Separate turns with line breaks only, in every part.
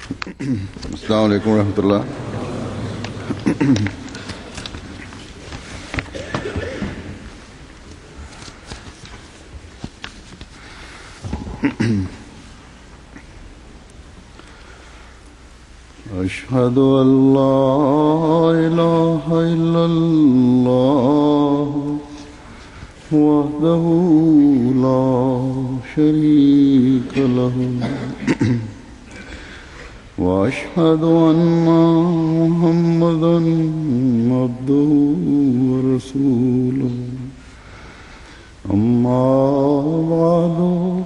السلام علیکم ورحمۃ اللہ. أشهد أن لا إله إلا الله وحده لا شريك له وأشهد أن محمدا عبده ورسوله أما بعد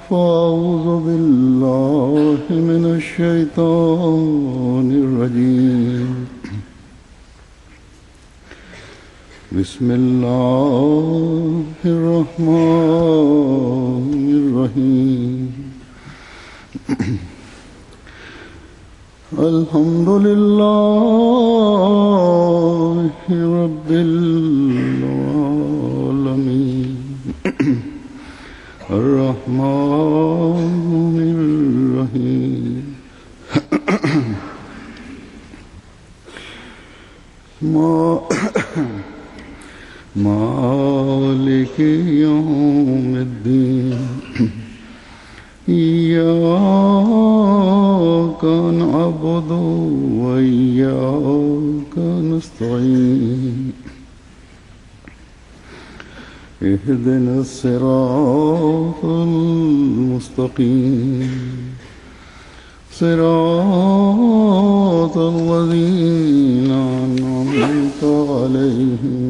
فأعوذ بالله من الشيطان الرجيم. بسم الله الرحمن الرحيم. الحمد لله رب العالمين الرحمن الرحيم مالك يوم الدين إياك نعبد وإياك نستعين اهدنا الصراط المستقيم صراط الذين أنعمت عليهم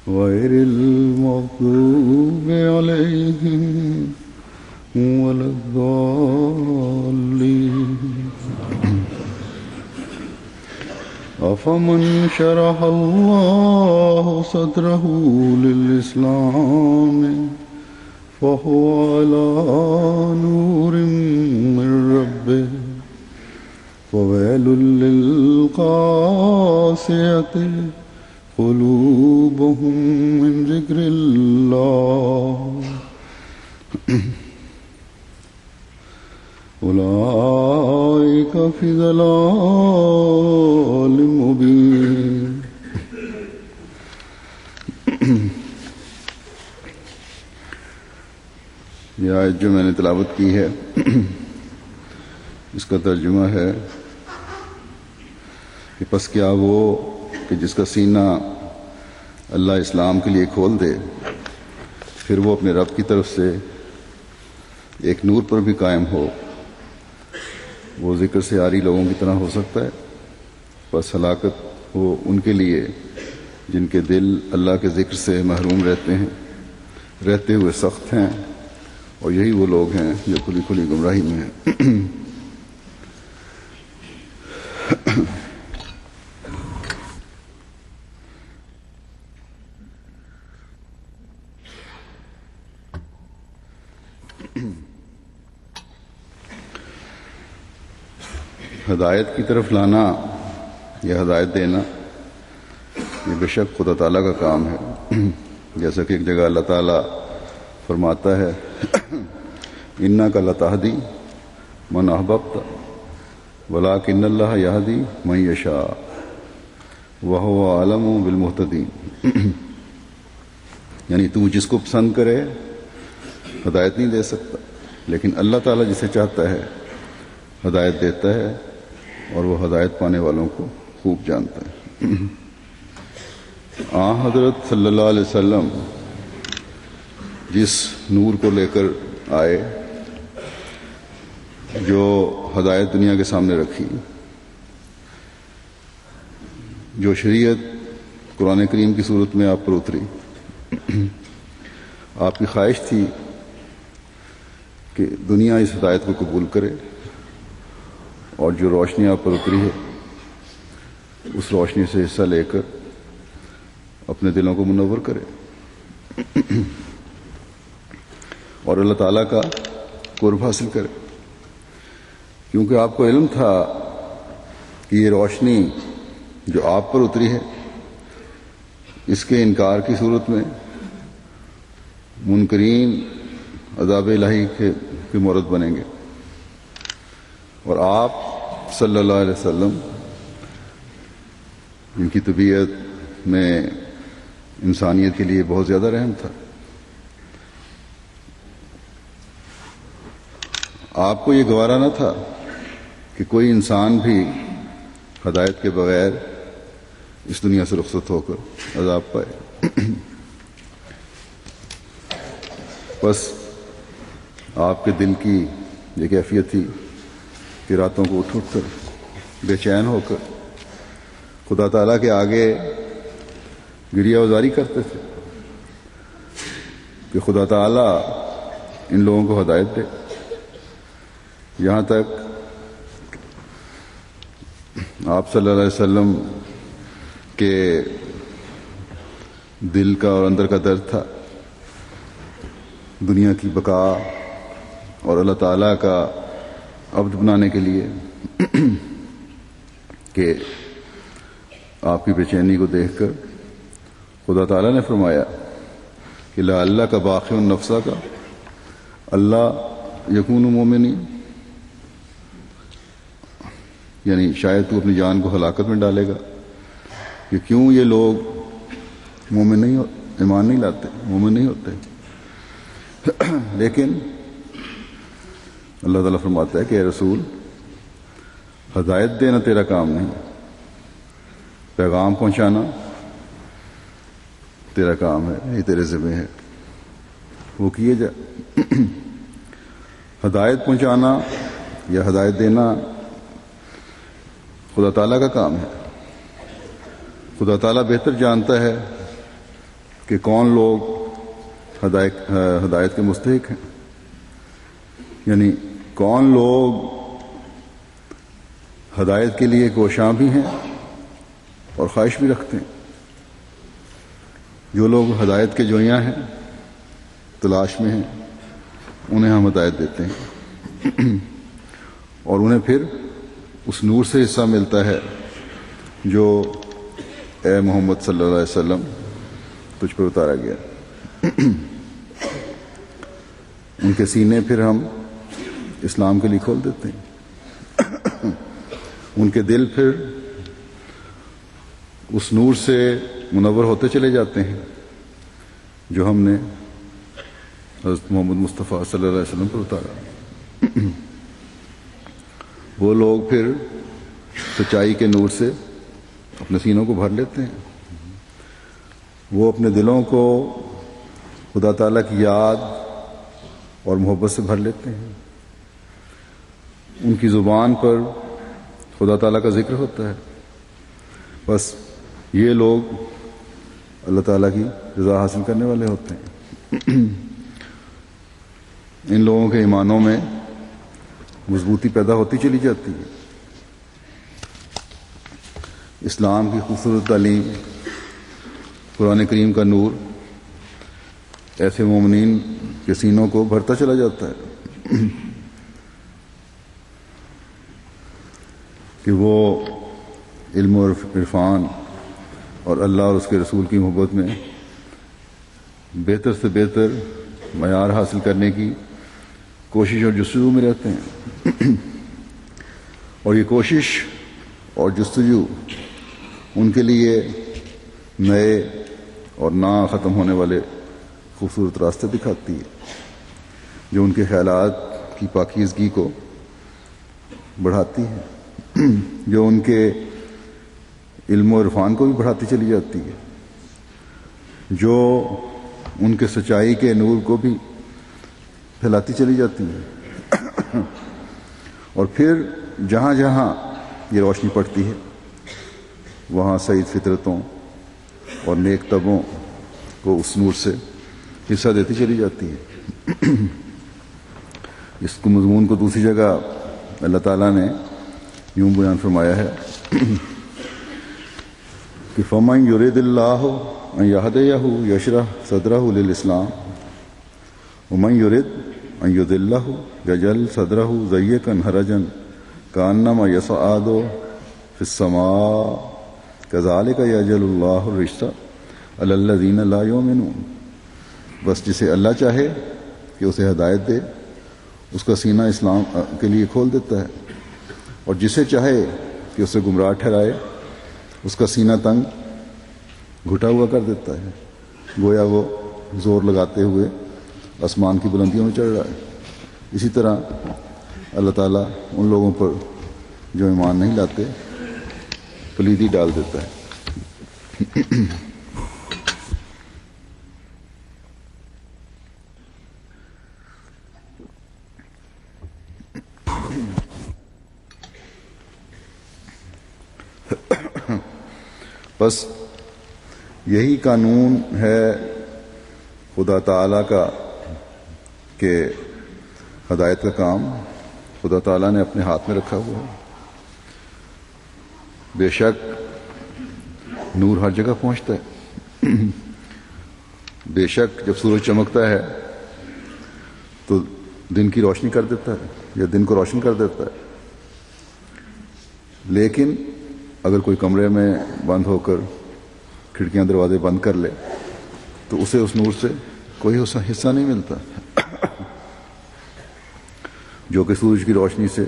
غير المغضوب عليهم ولا الضالين. أفمن شرح الله صدره للإسلام فهو على نور من ربه فويل للقاسية قلوبهم من ذكر الله أولئك في ضلال مبين. یہ آیت جو میں نے تلاوت کی ہے اس کا ترجمہ ہے کہ پس کیا وہ کہ جس کا سینہ اللہ اسلام کے لیے کھول دے پھر وہ اپنے رب کی طرف سے ایک نور پر بھی قائم ہو، وہ ذکر سے عاری لوگوں کی طرح ہو سکتا ہے؟ بس ہلاکت ہو ان کے لیے جن کے دل اللہ کے ذکر سے محروم رہتے ہوئے سخت ہیں، اور یہی وہ لوگ ہیں جو کھلی کھلی گمراہی میں ہیں. ہدایت کی طرف لانا یا ہدایت دینا یہ بے شک خدا تعالیٰ کا کام ہے. جیسا کہ ایک جگہ اللہ تعالیٰ فرماتا ہے اِنَّکَ لَتَہْدِی مَنْ أَحْبَبْتَ وَلَٰكِنَّ اللَّهَ يَهْدِی مَن يَشَاءُ وَهُوَ أَعْلَمُ بِالْمُهْتَدِينَ. یعنی تو جس کو پسند کرے ہدایت نہیں دے سکتا، لیکن اللہ تعالیٰ جسے چاہتا ہے ہدایت دیتا ہے، اور وہ ہدایت پانے والوں کو خوب جانتا ہے. حضرت صلی اللہ علیہ وسلم جس نور کو لے کر آئے، جو ہدایت دنیا کے سامنے رکھی، جو شریعت قرآن کریم کی صورت میں آپ پر اتری، آپ کی خواہش تھی کہ دنیا اس ہدایت کو قبول کرے، اور جو روشنی آپ پر اتری ہے اس روشنی سے حصہ لے کر اپنے دلوں کو منور کرے اور اللہ تعالیٰ کا قرب حاصل کرے. کیونکہ آپ کو علم تھا کہ یہ روشنی جو آپ پر اتری ہے اس کے انکار کی صورت میں منکرین عذاب الہی کے مورد بنیں گے، اور آپ صلی اللہ علیہ وسلم جن کی طبیعت میں انسانیت کے لیے بہت زیادہ رحم تھا، آپ کو یہ گوارا نہ تھا کہ کوئی انسان بھی ہدایت کے بغیر اس دنیا سے رخصت ہو کر عذاب پائے۔ بس آپ کے دل کی یہ کیفیت تھی کہ راتوں کو اٹھ کر بے چین ہو کر خدا تعالیٰ کے آگے گریہ وزاری کرتے تھے کہ خدا تعالیٰ ان لوگوں کو ہدایت دے۔ یہاں تک آپ صلی اللہ علیہ وسلم کے دل کا اور اندر کا درد تھا دنیا کی بقا اور اللہ تعالیٰ کا عبد بنانے کے لیے کہ آپ کی بے چینی کو دیکھ کر خدا تعالیٰ نے فرمایا کہ لا اللہ کا باقی النفسہ کا اللہ یکون مومنی، یعنی شاید تو اپنی جان کو ہلاکت میں ڈالے گا کہ کیوں یہ لوگ مومن نہیں ایمان نہیں لاتے، مومن نہیں ہوتے۔ لیکن اللہ تعالیٰ فرماتا ہے کہ اے رسول، ہدایت دینا تیرا کام نہیں، پیغام پہنچانا تیرا کام ہے، یہ تیرے ذمہ ہے، وہ کیے جا۔ ہدایت پہنچانا یا ہدایت دینا خدا تعالیٰ کا کام ہے۔ خدا تعالیٰ بہتر جانتا ہے کہ کون لوگ ہدایت کے مستحق ہیں، یعنی کون لوگ ہدایت کے لیے کوشاں بھی ہیں اور خواہش بھی رکھتے ہیں۔ جو لوگ ہدایت کے جویاں ہیں، تلاش میں ہیں، انہیں ہم ہدایت دیتے ہیں اور انہیں پھر اس نور سے حصہ ملتا ہے جو اے محمد صلی اللہ علیہ وسلم تجھ پر اتارا گیا۔ ان کے سینے پھر ہم اسلام کے لیے کھول دیتے ہیں، ان کے دل پھر اس نور سے منور ہوتے چلے جاتے ہیں جو ہم نے حضرت محمد مصطفیٰ صلی اللہ علیہ وسلم پر اتارا۔ وہ لوگ پھر سچائی کے نور سے اپنے سینوں کو بھر لیتے ہیں، وہ اپنے دلوں کو خدا تعالیٰ کی یاد اور محبت سے بھر لیتے ہیں، ان کی زبان پر خدا تعالیٰ کا ذکر ہوتا ہے۔ بس یہ لوگ اللہ تعالیٰ کی رضا حاصل کرنے والے ہوتے ہیں۔ ان لوگوں کے ایمانوں میں مضبوطی پیدا ہوتی چلی جاتی ہے۔ اسلام کی خوبصورت تعلیم، قرآن کریم کا نور ایسے مومنین کے سینوں کو بھرتا چلا جاتا ہے کہ وہ علم و عرفان اور اللہ اور اس کے رسول کی محبت میں بہتر سے بہتر معیار حاصل کرنے کی کوشش اور جستجو میں رہتے ہیں۔ اور یہ کوشش اور جستجو ان کے لیے نئے اور نہ ختم ہونے والے خوبصورت راستے دکھاتی ہے جو ان کے خیالات کی پاکیزگی کو بڑھاتی ہے، جو ان کے علم و عرفان کو بھی بڑھاتی چلی جاتی ہے، جو ان کے سچائی کے نور کو بھی پھیلاتی چلی جاتی ہے۔ اور پھر جہاں جہاں یہ روشنی پڑتی ہے وہاں سعید فطرتوں اور نیک طبعوں کو اس نور سے حصہ دیتی چلی جاتی ہے۔ اس کو مضمون کو دوسری جگہ اللہ تعالیٰ نے یوں بیان فرمایا ہے کہ فَمَن يُرِدِ اللَّهُ أَن يَهْدِيَهُ يَشْرَحْ صَدْرَهُ لِلْإِسْلَامِ وَمَن يُرِدْ أَن يُضِلَّهُ يَجْعَلْ صَدْرَهُ ضَيِّقًا حَرَجًا كَأَنَّمَا يَصْعَدُ فِي السَّمَاءِ كَذَلِكَ يَجْعَلُ اللَّهُ الرِّجْسَ عَلَى الَّذِينَ لَا يُؤْمِنُونَ۔ بس جسے اللہ چاہے کہ اسے ہدایت دے، اس کا سینہ اسلام کے لیے کھول دیتا ہے، اور جسے چاہے کہ اسے گمراہ ٹھہرائے اس کا سینہ تنگ گھٹا ہوا کر دیتا ہے، گویا وہ زور لگاتے ہوئے آسمان کی بلندیوں میں چڑھ رہا ہے۔ اسی طرح اللہ تعالیٰ ان لوگوں پر جو ایمان نہیں لاتے کلیدی ڈال دیتا ہے۔ بس یہی قانون ہے خدا تعالیٰ کا کہ ہدایت کا کام خدا تعالیٰ نے اپنے ہاتھ میں رکھا ہوا ہے۔ بے شک نور ہر جگہ پہنچتا ہے۔ بے شک جب سورج چمکتا ہے تو دن کی روشنی کر دیتا ہے یا دن کو روشن کر دیتا ہے، لیکن اگر کوئی کمرے میں بند ہو کر کھڑکیاں دروازے بند کر لے تو اسے اس نور سے کوئی حصہ نہیں ملتا جو کہ سورج کی روشنی سے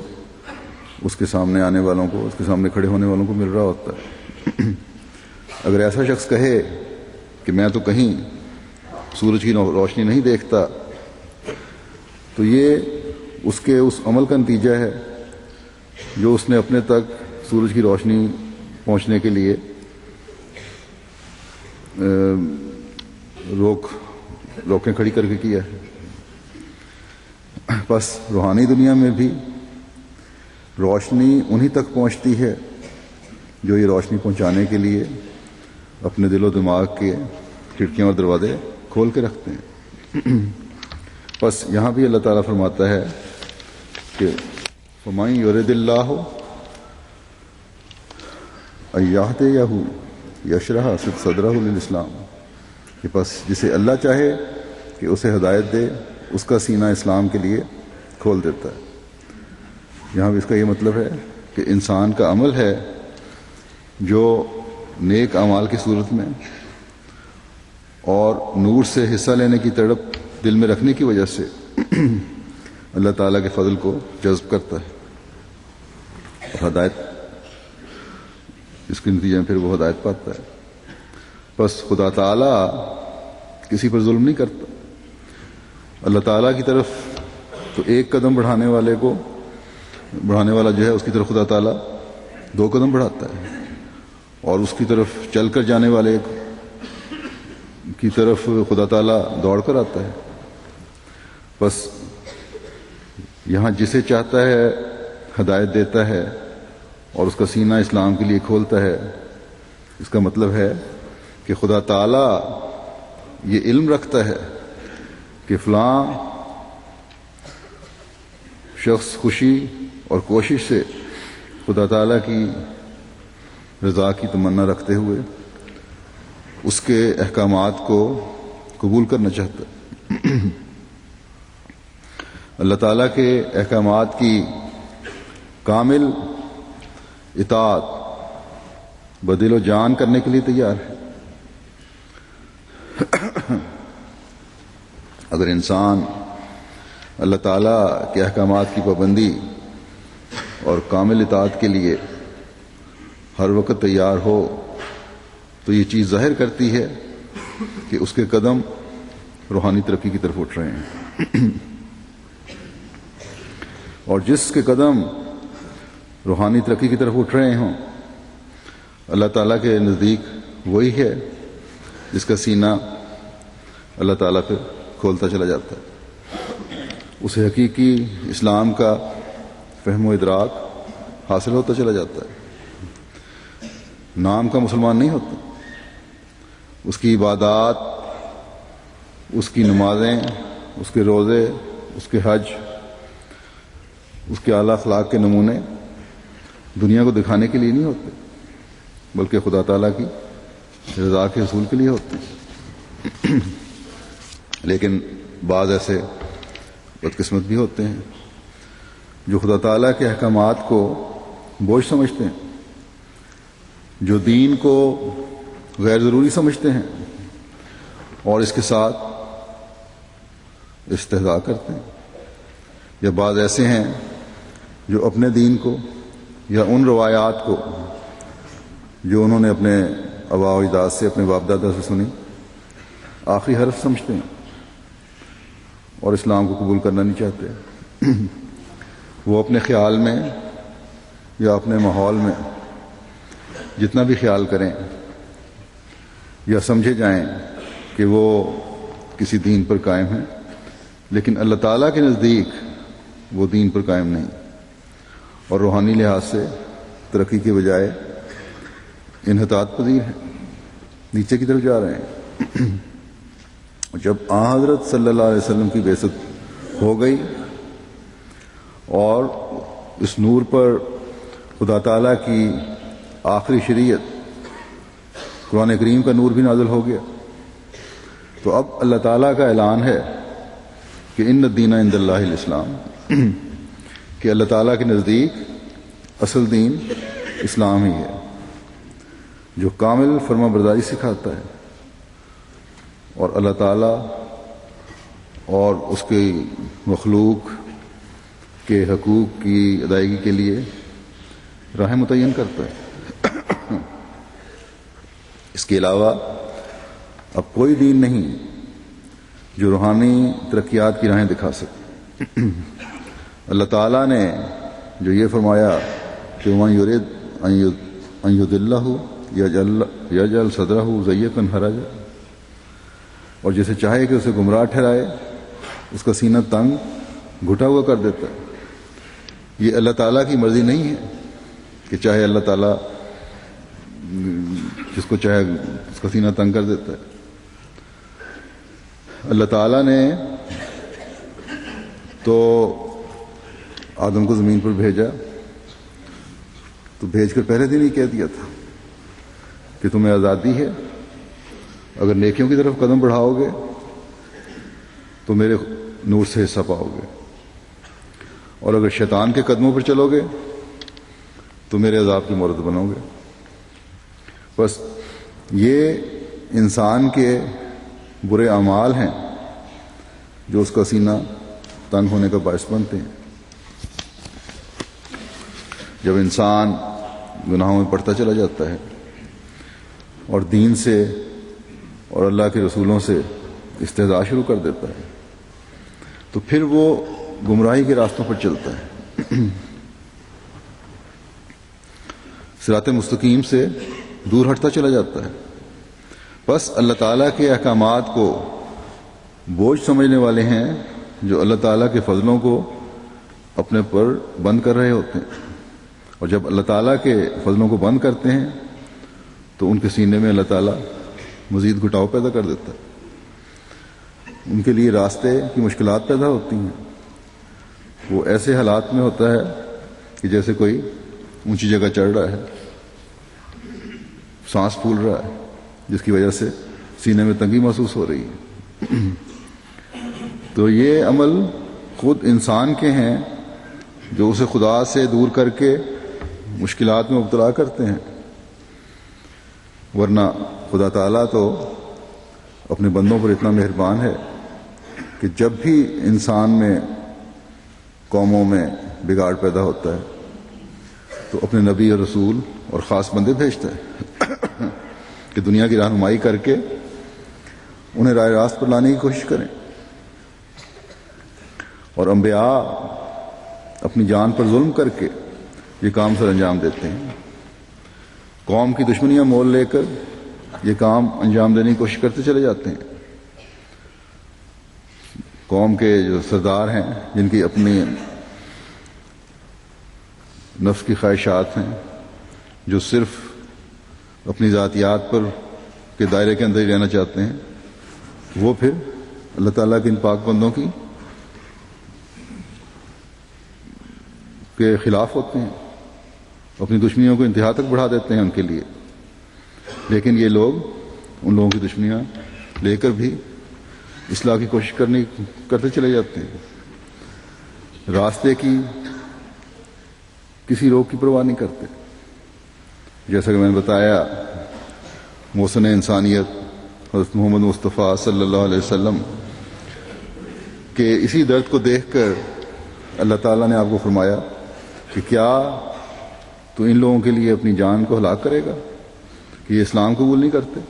اس کے سامنے آنے والوں کو، اس کے سامنے کھڑے ہونے والوں کو مل رہا ہوتا ہے۔ اگر ایسا شخص کہے کہ میں تو کہیں سورج کی روشنی نہیں دیکھتا، تو یہ اس کے اس عمل کا نتیجہ ہے جو اس نے اپنے تک سورج کی روشنی پہنچنے کے لیے روکیں کھڑی کر کے کیا ہے۔ بس روحانی دنیا میں بھی روشنی انہی تک پہنچتی ہے جو یہ روشنی پہنچانے کے لیے اپنے دل و دماغ کے کھڑکیاں اور دروازے کھول کے رکھتے ہیں۔ بس یہاں بھی اللہ تعالیٰ فرماتا ہے کہ فَمَن يُرِدِ اللَّهُ أَن يَهْدِيَهُ يَشْرَحْ صَدْرَهُ لِلْإِسْلَامِ، کہ بس جسے اللہ چاہے کہ اسے ہدایت دے اس کا سینہ اسلام کے لیے کھول دیتا ہے۔ یہاں بھی اس کا یہ مطلب ہے کہ انسان کا عمل ہے جو نیک اعمال کی صورت میں اور نور سے حصہ لینے کی تڑپ دل میں رکھنے کی وجہ سے اللہ تعالیٰ کے فضل کو جذب کرتا ہے اور ہدایت، اس کے نتیجے میں پھر وہ ہدایت پاتا ہے۔ بس خدا تعالیٰ کسی پر ظلم نہیں کرتا۔ اللہ تعالیٰ کی طرف تو ایک قدم بڑھانے والا جو ہے اس کی طرف خدا تعالیٰ 2 قدم بڑھاتا ہے، اور اس کی طرف چل کر جانے والے کی طرف خدا تعالیٰ دوڑ کر آتا ہے۔ بس یہاں جسے چاہتا ہے ہدایت دیتا ہے اور اس کا سینہ اسلام کے لیے کھولتا ہے۔ اس کا مطلب ہے کہ خدا تعالیٰ یہ علم رکھتا ہے کہ فلاں شخص خوشی اور کوشش سے خدا تعالیٰ کی رضا کی تمنا رکھتے ہوئے اس کے احکامات کو قبول کرنا چاہتا ہے۔ اللہ تعالیٰ کے احکامات کی کامل اطاعت بدل و جان کرنے کے لیے تیار ہے۔ اگر انسان اللہ تعالیٰ کے احکامات کی پابندی اور کامل اطاعت کے لیے ہر وقت تیار ہو تو یہ چیز ظاہر کرتی ہے کہ اس کے قدم روحانی ترقی کی طرف اٹھ رہے ہیں، اور جس کے قدم روحانی ترقی کی طرف اٹھ رہے ہوں اللہ تعالیٰ کے نزدیک وہی ہے جس کا سینہ اللہ تعالیٰ پہ کھولتا چلا جاتا ہے، اسے حقیقی اسلام کا فہم و ادراک حاصل ہوتا چلا جاتا ہے۔ نام کا مسلمان نہیں ہوتا، اس کی عبادات، اس کی نمازیں، اس کے روزے، اس کے حج، اس کے اعلیٰ اخلاق کے نمونے دنیا کو دکھانے کے لیے نہیں ہوتے بلکہ خدا تعالیٰ کی رضا کے حصول کے لیے ہوتے ہیں۔ لیکن بعض ایسے بدقسمت بھی ہوتے ہیں جو خدا تعالیٰ کے احکامات کو بوجھ سمجھتے ہیں، جو دین کو غیر ضروری سمجھتے ہیں اور اس کے ساتھ استہزاء کرتے ہیں، یا بعض ایسے ہیں جو اپنے دین کو یا ان روایات کو جو انہوں نے اپنے آباء و اجداد سے، اپنے باپ دادا سے سنی، آخری حرف سمجھتے ہیں اور اسلام کو قبول کرنا نہیں چاہتے۔ وہ اپنے خیال میں یا اپنے ماحول میں جتنا بھی خیال کریں یا سمجھے جائیں کہ وہ کسی دین پر قائم ہیں، لیکن اللہ تعالیٰ کے نزدیک وہ دین پر قائم نہیں، اور روحانی لحاظ سے ترقی کے بجائے انحطاط پذیر ہیں، نیچے کی طرف جا رہے ہیں۔ جب حضرت صلی اللہ علیہ وسلم کی بعثت ہو گئی اور اس نور پر خدا تعالیٰ کی آخری شریعت قرآن کریم کا نور بھی نازل ہو گیا، تو اب اللہ تعالیٰ کا اعلان ہے کہ ان الدین عند اللہ الاسلام، کہ اللہ تعالیٰ کے نزدیک اصل دین اسلام ہی ہے، جو کامل فرما برداری سکھاتا ہے اور اللہ تعالیٰ اور اس کی مخلوق کے حقوق کی ادائیگی کے لیے راہ متعین کرتا ہے۔ اس کے علاوہ اب کوئی دین نہیں جو روحانی ترقیات کی راہیں دکھا سکے۔ اللہ تعالیٰ نے جو یہ فرمایا کہ وَمَن يُرِدْ أَن يُضِلَّهُ يَجْعَلْ صَدْرَهُ ضَيِّقًا حَرَجًا، اور جسے چاہے کہ اسے گمراہ ٹھہرائے اس کا سینہ تنگ گھٹا ہوا کر دیتا ہے۔ یہ اللہ تعالیٰ کی مرضی نہیں ہے کہ چاہے اللہ تعالیٰ جس کو چاہے اس کا سینہ تنگ کر دیتا ہے۔ اللہ تعالیٰ نے تو آدم کو زمین پر بھیجا تو بھیج کر پہلے دن ہی کہہ دیا تھا کہ تمہیں آزادی ہے، اگر نیکیوں کی طرف قدم بڑھاؤ گے تو میرے نور سے حصہ پاؤ گے، اور اگر شیطان کے قدموں پر چلو گے تو میرے عذاب کی مورد بنو گے۔ بس یہ انسان کے برے اعمال ہیں جو اس کا سینہ تنگ ہونے کا باعث بنتے ہیں۔ جب انسان گناہوں میں پڑتا چلا جاتا ہے اور دین سے اور اللہ کے رسولوں سے استہزاء شروع کر دیتا ہے تو پھر وہ گمراہی کے راستوں پر چلتا ہے، صراط مستقیم سے دور ہٹتا چلا جاتا ہے۔ بس اللہ تعالیٰ کے احکامات کو بوجھ سمجھنے والے ہیں جو اللہ تعالیٰ کے فضلوں کو اپنے پر بند کر رہے ہوتے ہیں، اور جب اللہ تعالیٰ کے فضلوں کو بند کرتے ہیں تو ان کے سینے میں اللہ تعالیٰ مزید گھٹاؤ پیدا کر دیتا ہے، ان کے لیے راستے کی مشکلات پیدا ہوتی ہیں۔ وہ ایسے حالات میں ہوتا ہے کہ جیسے کوئی اونچی جگہ چڑھ رہا ہے، سانس پھول رہا ہے، جس کی وجہ سے سینے میں تنگی محسوس ہو رہی ہے۔ تو یہ عمل خود انسان کے ہیں جو اسے خدا سے دور کر کے مشکلات میں مبتلا کرتے ہیں، ورنہ خدا تعالیٰ تو اپنے بندوں پر اتنا مہربان ہے کہ جب بھی انسان میں، قوموں میں بگاڑ پیدا ہوتا ہے تو اپنے نبی اور رسول اور خاص بندے بھیجتا ہے کہ دنیا کی رہنمائی کر کے انہیں راہ راست پر لانے کی کوشش کریں، اور انبیاء اپنی جان پر ظلم کر کے یہ کام سر انجام دیتے ہیں، قوم کی دشمنیاں مول لے کر یہ کام انجام دینے کی کوشش کرتے چلے جاتے ہیں۔ قوم کے جو سردار ہیں جن کی اپنی نفس کی خواہشات ہیں، جو صرف اپنی ذاتیات پر کے دائرے کے اندر ہی رہنا چاہتے ہیں، وہ پھر اللہ تعالیٰ کے ان پاک بندوں کے خلاف ہوتے ہیں، اپنی دشمنیوں کو انتہا تک بڑھا دیتے ہیں ان کے لیے، لیکن یہ لوگ ان لوگوں کی دشمنیاں لے کر بھی اصلاح کی کوشش کرتے چلے جاتے ہیں، راستے کی کسی روک کی پرواہ نہیں کرتے۔ جیسا کہ میں نے بتایا، محسن انسانیت حضرت محمد مصطفیٰ صلی اللہ علیہ وسلم کے اسی درد کو دیکھ کر اللہ تعالیٰ نے آپ کو فرمایا کہ کیا تو ان لوگوں کے لیے اپنی جان کو ہلاک کرے گا کہ یہ اسلام قبول نہیں کرتے.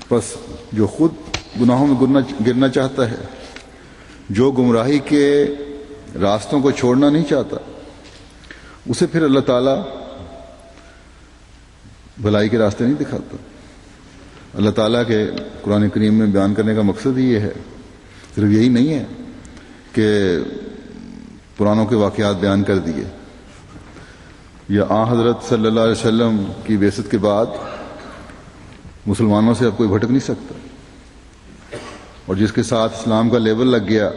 بس جو خود گناہوں میں گرنا چاہتا ہے، جو گمراہی کے راستوں کو چھوڑنا نہیں چاہتا، اسے پھر اللہ تعالیٰ بھلائی کے راستے نہیں دکھاتا. اللہ تعالیٰ کے قرآن کریم میں بیان کرنے کا مقصد ہی یہ ہے، صرف یہی نہیں ہے کہ پرانوں کے واقعات بیان کر دیے یا حضرت صلی اللہ علیہ وسلم کی بعثت کے بعد مسلمانوں سے اب کوئی بھٹک نہیں سکتا، اور جس کے ساتھ اسلام کا لیبل لگ گیا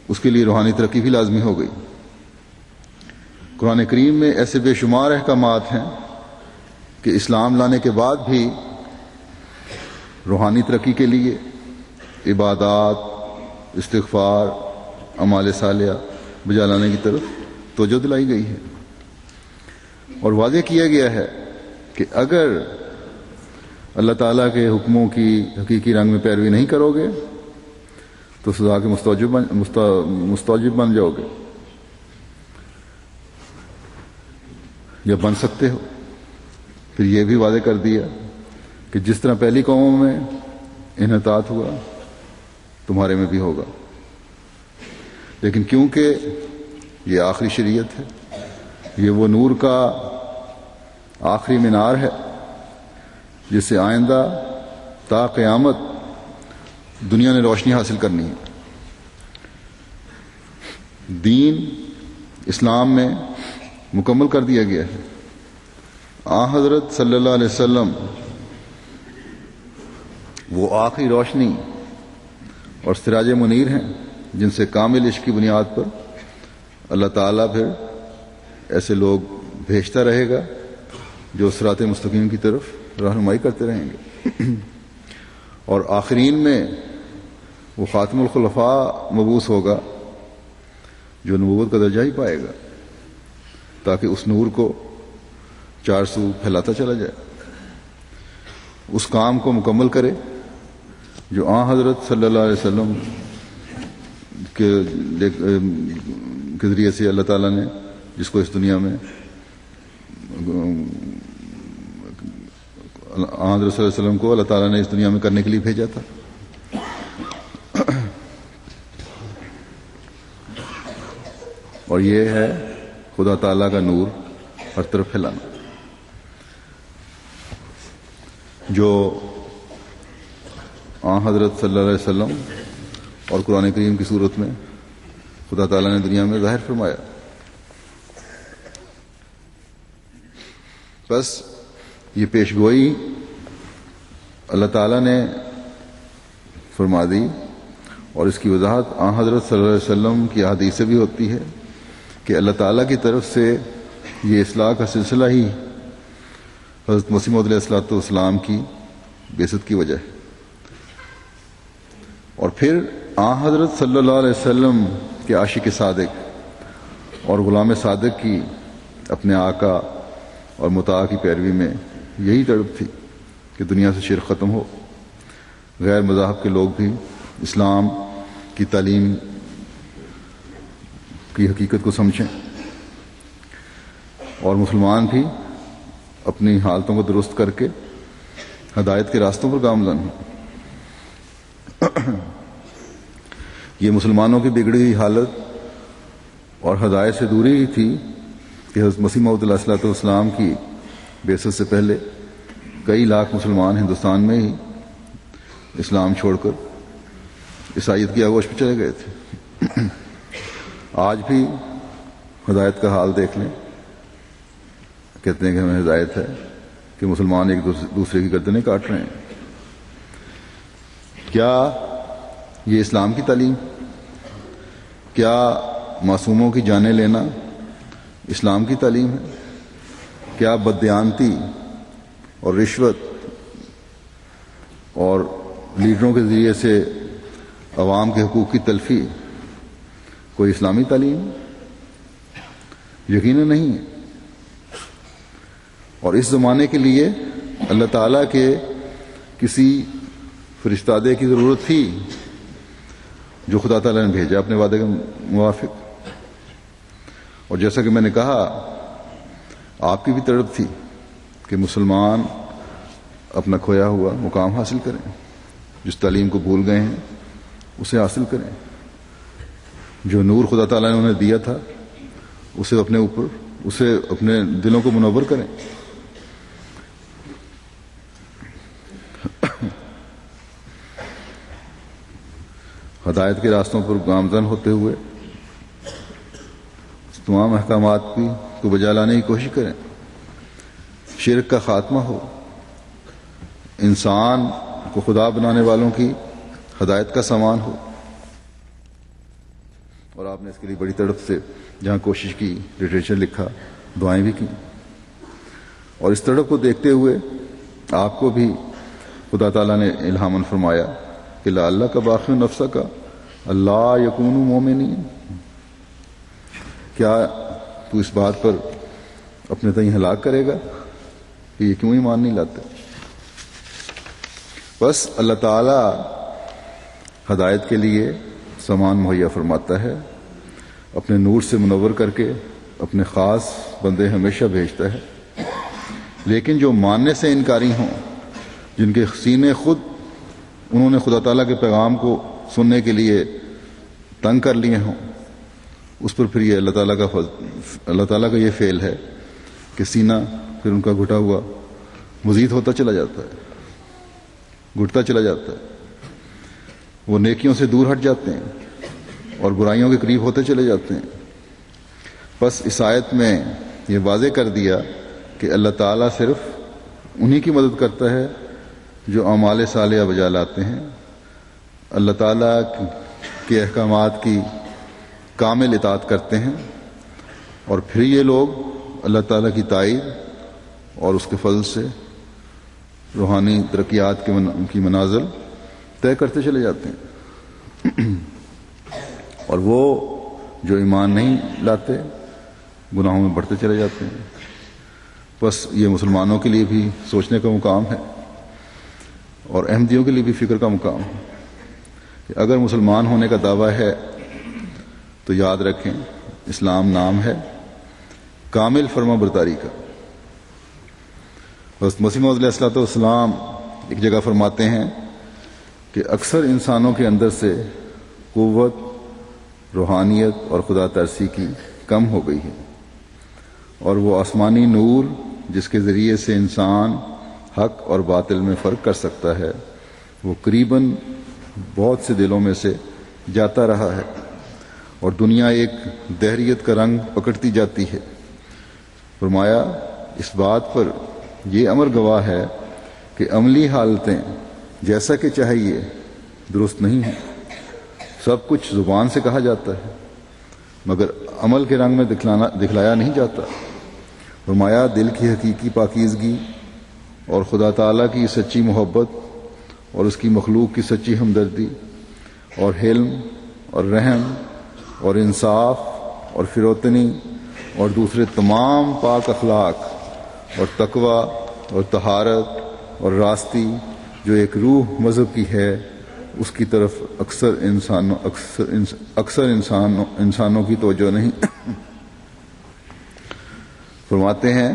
اس کے لیے روحانی ترقی بھی لازمی ہو گئی. قرآن کریم میں ایسے بے شمار احکامات ہیں کہ اسلام لانے کے بعد بھی روحانی ترقی کے لیے عبادات، استغفار، اعمال صالحہ بجا لانے کی طرف توجہ دلائی گئی ہے، اور واضح کیا گیا ہے کہ اگر اللہ تعالیٰ کے حکموں کی حقیقی رنگ میں پیروی نہیں کرو گے تو سزا کے مستوجب بن جاؤ گے یا بن سکتے ہو. پھر یہ بھی واضح کر دیا کہ جس طرح پہلی قوموں میں انحطاط ہوا تمہارے میں بھی ہوگا، لیکن کیونکہ یہ آخری شریعت ہے، یہ وہ نور کا آخری مینار ہے جس سے آئندہ تا قیامت دنیا نے روشنی حاصل کرنی ہے. دین اسلام میں مکمل کر دیا گیا ہے. حضرت صلی اللہ علیہ وسلم وہ آخری روشنی اور سراج منیر ہیں جن سے کامل عشق کی بنیاد پر اللہ تعالیٰ پھر ایسے لوگ بھیجتا رہے گا جو صراط مستقیم کی طرف رہنمائی کرتے رہیں گے. اور آخرین میں وہ خاتم الخلفاء مبعوث ہوگا جو نبوت کا درجہ ہی پائے گا تاکہ اس نور کو چار سو پھیلاتا چلا جائے، اس کام کو مکمل کرے جو حضرت صلی اللہ علیہ وسلم کے ذریعے سے اللہ تعالیٰ نے جس کو اس دنیا میں حضرت صلی اللہ علیہ وسلم کو اللہ تعالیٰ نے اس دنیا میں کرنے کے لیے بھیجا تھا. اور یہ ہے خدا تعالیٰ کا نور ہر طرف پھیلانا. جو حضرت صلی اللہ علیہ وسلم اور قرآن کریم کی صورت میں خدا تعالیٰ نے دنیا میں ظاہر فرمایا. بس یہ پیشگوئی اللہ تعالیٰ نے فرما دی، اور اس کی وضاحت حضرت صلی اللہ علیہ وسلم کی احادیث سے بھی ہوتی ہے کہ اللہ تعالیٰ کی طرف سے یہ اصلاح کا سلسلہ ہی حضرت مسیح موعود علیہ السلام کی بعثت کی وجہ ہے. اور پھر حضرت صلی اللہ علیہ وسلم کے عاشق صادق اور غلام صادق کی اپنے آقا اور مطاع کی پیروی میں یہی تڑپ تھی کہ دنیا سے شرک ختم ہو، غیر مذاہب کے لوگ بھی اسلام کی تعلیم کی حقیقت کو سمجھیں، اور مسلمان بھی اپنی حالتوں کو درست کر کے ہدایت کے راستوں پر گامزن ہوں. یہ مسلمانوں کی بگڑی ہوئی حالت اور ہدایت سے دوری ہی تھی کہ حضرت مسیح موعود علیہ السلام کی بعثت سے پہلے کئی لاکھ مسلمان ہندوستان میں ہی اسلام چھوڑ کر عیسائیت کی آغوش پہ چلے گئے تھے. آج بھی ہدایت کا حال دیکھ لیں، کہتے ہیں کہ ہمیں ہدایت ہے کہ مسلمان ایک دوسرے کی گردنیں کاٹ رہے ہیں. کیا یہ اسلام کی تعلیم؟ کیا معصوموں کی جانیں لینا اسلام کی تعلیم ہے؟ کیا بددیانتی اور رشوت اور لیڈروں کے ذریعے سے عوام کے حقوق کی تلفی کوئی اسلامی تعلیم؟ یقیناً نہیں ہے. اور اس زمانے کے لیے اللہ تعالیٰ کے کسی فرشتادے کی ضرورت تھی جو خدا تعالیٰ نے بھیجا اپنے وعدے کے موافق، اور جیسا کہ میں نے کہا آپ کی بھی تڑپ تھی کہ مسلمان اپنا کھویا ہوا مقام حاصل کریں، جس تعلیم کو بھول گئے ہیں اسے حاصل کریں، جو نور خدا تعالیٰ نے انہیں دیا تھا اسے اپنے دلوں کو منور کریں۔ ہدایت کے راستوں پر گامزن ہوتے ہوئے تمام احکامات کو بجا لانے کی کوشش کریں، شرک کا خاتمہ ہو، انسان کو خدا بنانے والوں کی ہدایت کا سامان ہو۔ اور آپ نے اس کے لیے بڑی تڑپ سے جہاں کوشش کی، لٹریچر لکھا، دعائیں بھی کی، اور اس تڑپ کو دیکھتے ہوئے آپ کو بھی خدا تعالیٰ نے الہاماً فرمایا کہ لعلہ کا باقی نفسہ کا اللہ یکون مومنین، کیا تو اس بات پر اپنے تئیں ہلاک کرے گا کہ یہ کیوں ایمان نہیں لاتے؟ بس اللہ تعالیٰ ہدایت کے لیے سامان مہیا فرماتا ہے، اپنے نور سے منور کر کے اپنے خاص بندے ہمیشہ بھیجتا ہے، لیکن جو ماننے سے انکاری ہوں، جن کے سینے خود انہوں نے خدا تعالیٰ کے پیغام کو سننے کے لیے تنگ کر لیے ہوں، اس پر پھر یہ اللہ تعالیٰ کا یہ فعل ہے کہ سینہ پھر ان کا گھٹا ہوا مزید ہوتا چلا جاتا ہے، گھٹتا چلا جاتا ہے، وہ نیکیوں سے دور ہٹ جاتے ہیں اور برائیوں کے قریب ہوتے چلے جاتے ہیں۔ بس اس آیت میں یہ واضح کر دیا کہ اللہ تعالیٰ صرف انہی کی مدد کرتا ہے جو اعمال صالحہ بجا لاتے ہیں، اللہ تعالیٰ کے احکامات کی کامل اطاعت کرتے ہیں، اور پھر یہ لوگ اللہ تعالیٰ کی تائید اور اس کے فضل سے روحانی ترقیات کی منازل طے کرتے چلے جاتے ہیں۔ اور وہ جو ایمان نہیں لاتے گناہوں میں بڑھتے چلے جاتے ہیں۔ بس یہ مسلمانوں کے لیے بھی سوچنے کا مقام ہے اور احمدیوں کے لیے بھی فکر کا مقام ہے کہ اگر مسلمان ہونے کا دعویٰ ہے تو یاد رکھیں اسلام نام ہے کامل فرما برداری کا۔ بس مسیح موعود علیہ الصلوۃ والسلام ایک جگہ فرماتے ہیں کہ اکثر انسانوں کے اندر سے قوت، روحانیت اور خدا ترسی کی کم ہو گئی ہے، اور وہ آسمانی نور جس کے ذریعے سے انسان حق اور باطل میں فرق کر سکتا ہے، وہ قریباً بہت سے دلوں میں سے جاتا رہا ہے، اور دنیا ایک دہریت کا رنگ پکڑتی جاتی ہے۔ فرمایا اس بات پر یہ امر گواہ ہے کہ عملی حالتیں جیسا کہ چاہیے درست نہیں ہیں، سب کچھ زبان سے کہا جاتا ہے مگر عمل کے رنگ میں دکھلایا نہیں جاتا۔ فرمایا دل کی حقیقی پاکیزگی اور خدا تعالیٰ کی سچی محبت اور اس کی مخلوق کی سچی ہمدردی اور حلم اور رحم اور انصاف اور فروتنی اور دوسرے تمام پاک اخلاق اور تقوی اور طہارت اور راستی جو ایک روح مذہب کی ہے، اس کی طرف اکثر انسانوں کی توجہ نہیں۔ فرماتے ہیں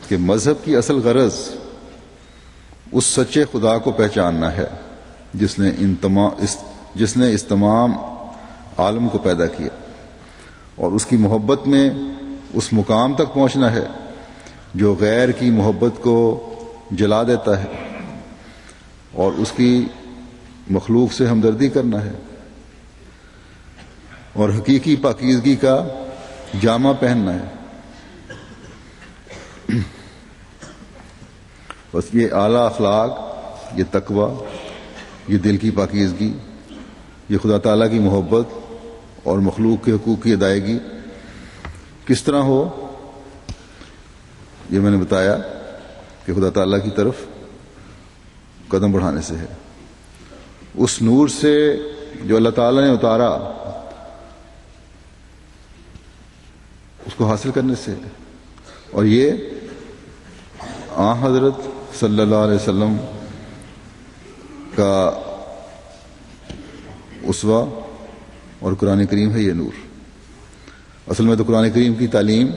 کہ مذہب کی اصل غرض اس سچے خدا کو پہچاننا ہے جس نے اس تمام عالم کو پیدا کیا، اور اس کی محبت میں اس مقام تک پہنچنا ہے جو غیر کی محبت کو جلا دیتا ہے، اور اس کی مخلوق سے ہمدردی کرنا ہے، اور حقیقی پاکیزگی کا جامہ پہننا ہے۔ بس یہ اعلیٰ اخلاق، یہ تقوی، یہ دل کی پاکیزگی، یہ خدا تعالیٰ کی محبت اور مخلوق کے حقوق کی ادائیگی کس طرح ہو، یہ میں نے بتایا کہ خدا تعالیٰ کی طرف قدم بڑھانے سے ہے، اس نور سے جو اللہ تعالیٰ نے اتارا اس کو حاصل کرنے سے، اور یہ حضرت صلی اللہ علیہ وسلم کا اسوہ اور قرآن کریم ہے یہ نور۔ اصل میں تو قرآن کریم کی تعلیم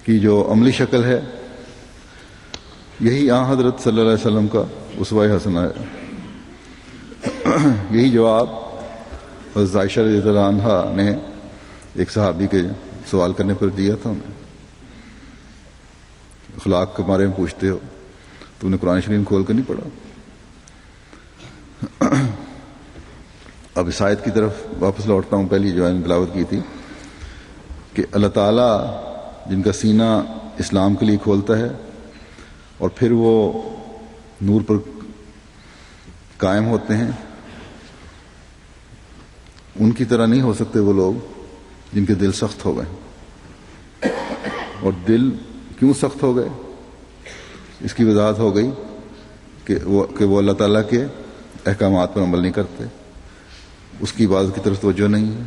کی جو عملی شکل ہے یہی آن حضرت صلی اللہ علیہ وسلم کا اسوہ حسنہ ہے. یہی جواب حضرت عائشہ رضی اللہ عنہا نے ایک صحابی کے سوال کرنے پر دیا تھا. انہیں اخلاق کے بارے میں پوچھتے ہو تو انہیں قرآن شریف کھول کر نہیں پڑھا. اب اس آیت کی طرف واپس لوٹتا ہوں. پہلی جو میں تلاوت کی تھی کہ اللہ تعالیٰ جن کا سینہ اسلام کے لیے کھولتا ہے اور پھر وہ نور پر قائم ہوتے ہیں، ان کی طرح نہیں ہو سکتے وہ لوگ جن کے دل سخت ہو گئے. اور دل کیوں سخت ہو گئے اس کی وضاحت ہو گئی کہ وہ اللہ تعالیٰ کے احکامات پر عمل نہیں کرتے، اس کی عبادت کی طرف توجہ نہیں ہے،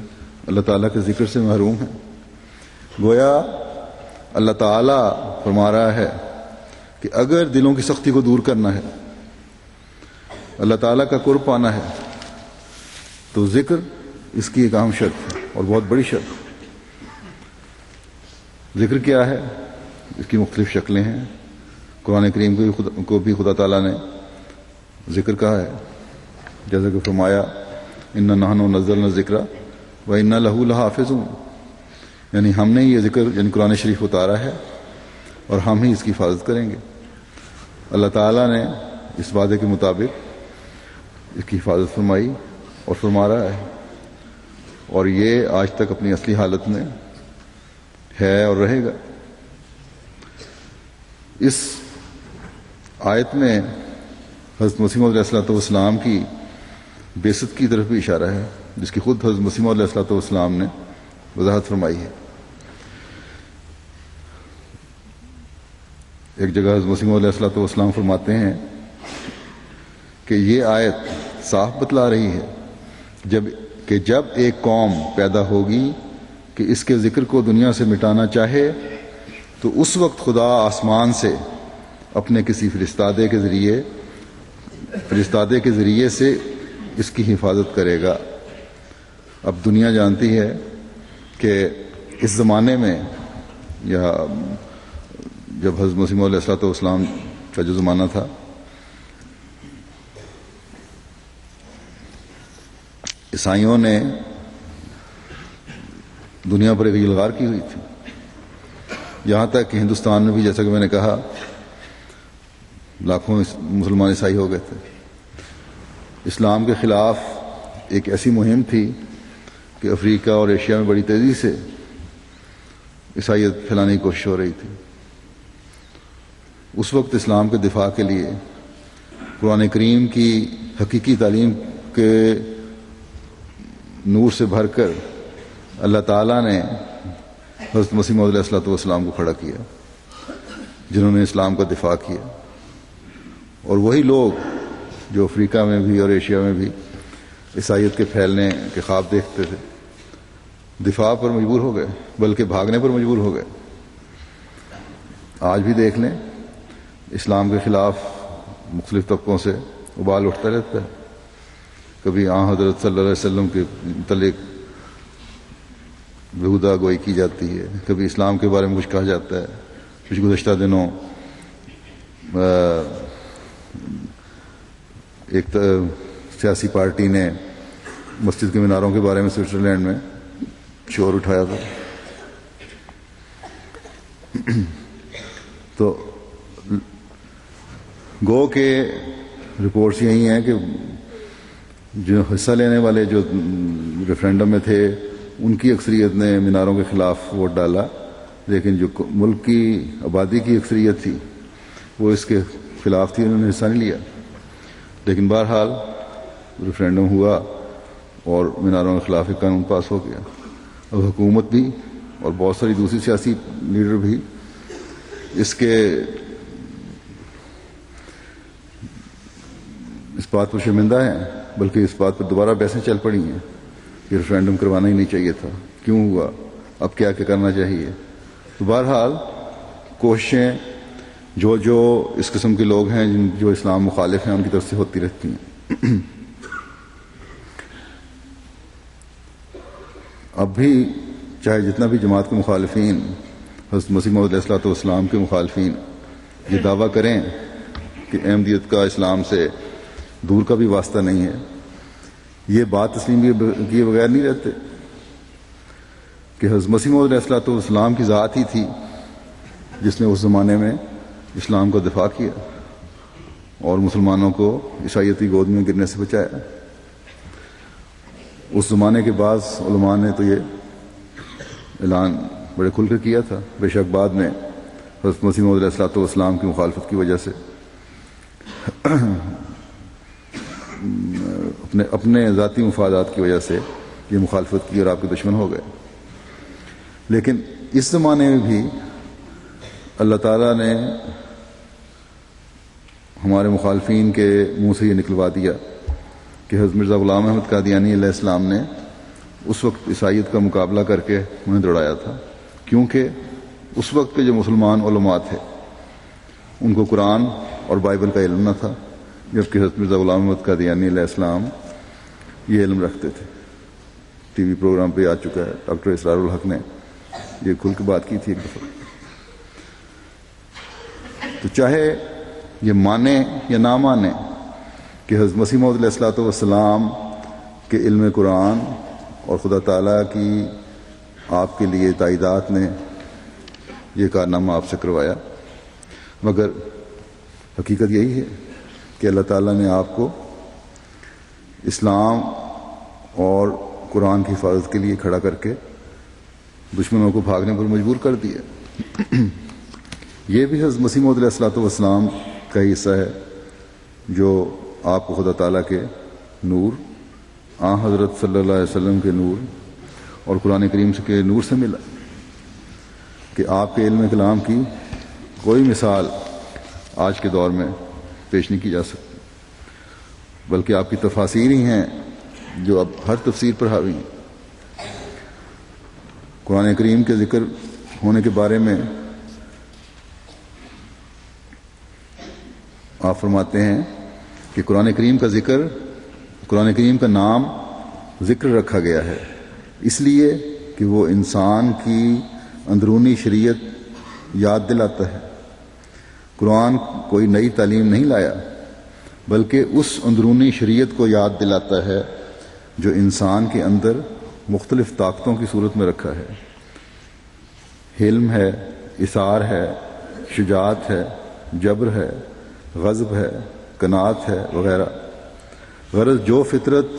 اللہ تعالیٰ کے ذکر سے محروم ہیں. گویا اللہ تعالیٰ فرما رہا ہے کہ اگر دلوں کی سختی کو دور کرنا ہے، اللہ تعالیٰ کا قرب پانا ہے، تو ذکر اس کی ایک اہم شرط ہے اور بہت بڑی شرط. ذکر کیا ہے؟ اس کی مختلف شکلیں ہیں. قرآن کریم کو بھی خدا تعالیٰ نے ذکر کہا ہے، جیسا کہ فرمایا اِنَّا نَحْنُ نَزَّلْنَا الذِّكْرَ وَإِنَّا لَهُ لَحَافِظُونَ، یعنی ہم نے یہ ذکر یعنی قرآن شریف اتارا ہے اور ہم ہی اس کی حفاظت کریں گے. اللہ تعالیٰ نے اس وعدے کے مطابق اس کی حفاظت فرمائی اور فرما رہا ہے، اور یہ آج تک اپنی اصلی حالت میں ہے اور رہے گا. اس آیت میں حضرت مسیح موعود علیہ السلام کی بعثت کی طرف بھی اشارہ ہے، جس کی خود حضرت مسیح موعود علیہ السلام نے وضاحت فرمائی ہے. ایک جگہ حضرت مسیح موعود علیہ السلام فرماتے ہیں کہ یہ آیت صاف بتلا رہی ہے جب ایک قوم پیدا ہوگی کہ اس کے ذکر کو دنیا سے مٹانا چاہے تو اس وقت خدا آسمان سے اپنے کسی فرستادے کے ذریعے سے اس کی حفاظت کرے گا. اب دنیا جانتی ہے کہ اس زمانے میں یا جب حضرت مسیح موعود علیہ السلام کا جو زمانہ تھا، عیسائیوں نے دنیا پر ایک یلغار کی ہوئی تھی. یہاں تک کہ ہندوستان میں بھی، جیسا کہ میں نے کہا، لاکھوں مسلمان عیسائی ہو گئے تھے. اسلام کے خلاف ایک ایسی مہم تھی کہ افریقہ اور ایشیا میں بڑی تیزی سے عیسائیت پھیلانے کی کوشش ہو رہی تھی. اس وقت اسلام کے دفاع کے لیے قرآن کریم کی حقیقی تعلیم کے نور سے بھر کر اللہ تعالیٰ نے حضرت مسیح موعود علیہ السلام کو کھڑا کیا، جنہوں نے اسلام کا دفاع کیا. اور وہی لوگ جو افریقہ میں بھی اور ایشیا میں بھی عیسائیت کے پھیلنے کے خواب دیکھتے تھے، دفاع پر مجبور ہو گئے، بلکہ بھاگنے پر مجبور ہو گئے. آج بھی دیکھ لیں، اسلام کے خلاف مختلف طبقوں سے ابال اٹھتا رہتا ہے. کبھی آن حضرت صلی اللہ علیہ وسلم کے متعلق بےہودہ گوئی کی جاتی ہے، کبھی اسلام کے بارے میں کچھ کہا جاتا ہے. کچھ گزشتہ دنوں ایک سیاسی پارٹی نے مسجد کے میناروں کے بارے میں سوئٹزرلینڈ میں شور اٹھایا تھا. تو گو کے رپورٹس یہی ہیں کہ جو حصہ لینے والے جو ریفرینڈم میں تھے ان کی اکثریت نے میناروں کے خلاف ووٹ ڈالا، لیکن جو ملک کی آبادی کی اکثریت تھی وہ اس کے خلاف تھی، انہوں نے حصہ نہیں لیا. لیکن بہرحال ریفرینڈم ہوا اور میناروں کے خلاف ایک قانون پاس ہو گیا. اب حکومت بھی اور بہت ساری دوسری سیاسی لیڈر بھی اس بات پر شرمندہ ہیں، بلکہ اس بات پر دوبارہ بحثیں چل پڑی ہیں کہ ریفرینڈم کروانا ہی نہیں چاہیے تھا، کیوں ہوا، اب کیا کرنا چاہیے. تو بہرحال کوششیں جو اس قسم کے لوگ ہیں جو اسلام مخالف ہیں ان کی طرف سے ہوتی رہتی ہیں. اب بھی چاہے جتنا بھی جماعت کے مخالفین، حضرت مسیح موعود علیہ الصلوۃ والسلام کے مخالفین یہ دعویٰ کریں کہ احمدیت کا اسلام سے دور کا بھی واسطہ نہیں ہے، یہ بات تسلیم کیے بغیر نہیں رہتے کہ حضرت مسیح موعود علیہ الصلوۃ والسلام کی ذات ہی تھی جس نے اس زمانے میں اسلام کا دفاع کیا اور مسلمانوں کو عیسائیت کی گود میں گرنے سے بچایا۔ اس زمانے کے بعض علماء نے تو یہ اعلان بڑے کھل کر کیا تھا، بے شک بعد میں حضرت مسیح موعود علیہ الصلوۃ والسلام کی مخالفت کی وجہ سے اپنے ذاتی مفادات کی وجہ سے یہ مخالفت کی اور آپ کے دشمن ہو گئے۔ لیکن اس زمانے میں بھی اللہ تعالیٰ نے ہمارے مخالفین کے منہ سے یہ نکلوا دیا کہ حضرت مرزا غلام احمد قادیانی علیہ السلام نے اس وقت عیسائیت کا مقابلہ کر کے انہیں دوڑایا تھا، کیونکہ اس وقت کے جو مسلمان علماء تھے ان کو قرآن اور بائبل کا علم نہ تھا، جبکہ حضرت مرزا غلام احمد قادیانی علیہ السلام یہ علم رکھتے تھے۔ ٹی وی پروگرام پہ آ چکا ہے، ڈاکٹر اسرار الحق نے یہ کھل کے بات کی تھی ایک دفعہ۔ تو چاہے یہ مانے یا نہ مانے کہ حضرت مسیح موعود علیہ الصلوۃ والسلام کے علم قرآن اور خدا تعالیٰ کی آپ کے لیے تائیدات نے یہ کارنامہ آپ سے کروایا، مگر حقیقت یہی ہے کہ اللہ تعالیٰ نے آپ کو اسلام اور قرآن کی حفاظت کے لیے کھڑا کر کے دشمنوں کو بھاگنے پر مجبور کر دیا۔ یہ بھی حضرت مسیح موعود علیہ الصلوۃ والسلام کا حصہ ہے جو آپ کو خدا تعالیٰ کے نور، حضرت صلی اللہ علیہ وسلم کے نور اور قرآن کریم کے نور سے ملا کہ آپ کے علم کلام کی کوئی مثال آج کے دور میں پیش نہیں کی جا سکتی، بلکہ آپ کی تفاسیر ہی ہیں جو اب ہر تفسیر پر حاوی ہیں۔ قرآن کریم کے ذکر ہونے کے بارے میں آپ فرماتے ہیں کہ قرآن کریم کا نام ذکر رکھا گیا ہے اس لیے کہ وہ انسان کی اندرونی شریعت یاد دلاتا ہے۔ قرآن کوئی نئی تعلیم نہیں لایا، بلکہ اس اندرونی شریعت کو یاد دلاتا ہے جو انسان کے اندر مختلف طاقتوں کی صورت میں رکھا ہے۔ حلم ہے، اثار ہے، شجاعت ہے، جبر ہے، غضب ہے، قناعت ہے وغیرہ۔ غرض جو فطرت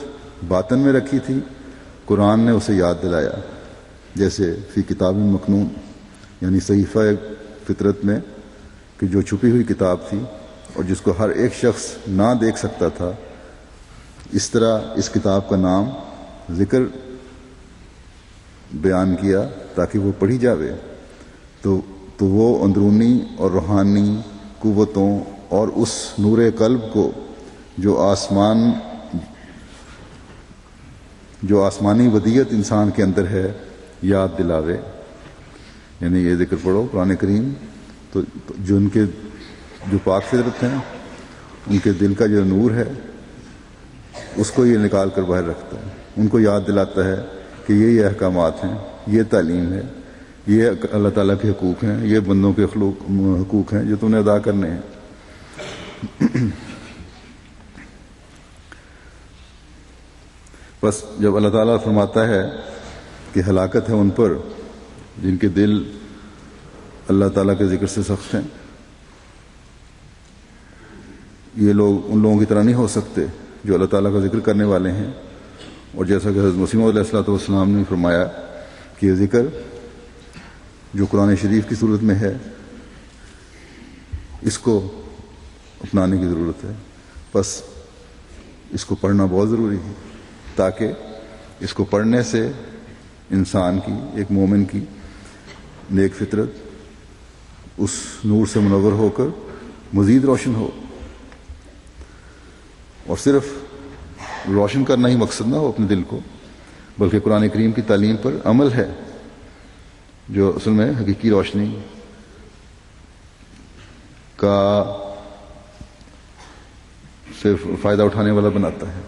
باطن میں رکھی تھی قرآن نے اسے یاد دلایا، جیسے فی کتاب مکنون، یعنی صحیفہ فطرت میں کہ جو چھپی ہوئی کتاب تھی اور جس کو ہر ایک شخص نہ دیکھ سکتا تھا، اس طرح اس کتاب کا نام ذکر بیان کیا تاکہ وہ پڑھی جاوے تو وہ اندرونی اور روحانی قوتوں اور اس نور قلب کو جو آسمانی ودیت انسان کے اندر ہے یاد دلاوے۔ یعنی یہ ذکر پڑھو قرآن کریم تو جو پاک فطرت ہیں ان کے دل کا جو نور ہے اس کو یہ نکال کر باہر رکھتا ہے، ان کو یاد دلاتا ہے کہ یہ احکامات ہیں، یہ تعلیم ہے، یہ اللہ تعالیٰ کے حقوق ہیں، یہ بندوں کے حقوق ہیں جو تم نے ادا کرنے ہیں۔ بس جب اللہ تعالیٰ فرماتا ہے کہ ہلاکت ہے ان پر جن کے دل اللہ تعالیٰ کے ذکر سے سخت ہیں، یہ لوگ ان لوگوں کی طرح نہیں ہو سکتے جو اللہ تعالیٰ کا ذکر کرنے والے ہیں، اور جیسا کہ حضرت مسیح موعود علیہ الصلوۃ والسلام نے فرمایا کہ یہ ذکر جو قرآن شریف کی صورت میں ہے اس کو اپنانے کی ضرورت ہے، بس اس کو پڑھنا بہت ضروری ہے تاکہ اس کو پڑھنے سے انسان کی، ایک مومن کی نیک فطرت اس نور سے منور ہو کر مزید روشن ہو، اور صرف روشن کرنا ہی مقصد نہ ہو اپنے دل کو، بلکہ قرآن کریم کی تعلیم پر عمل ہے جو اصل میں حقیقی روشنی کا صرف فائدہ اٹھانے والا بناتا ہے۔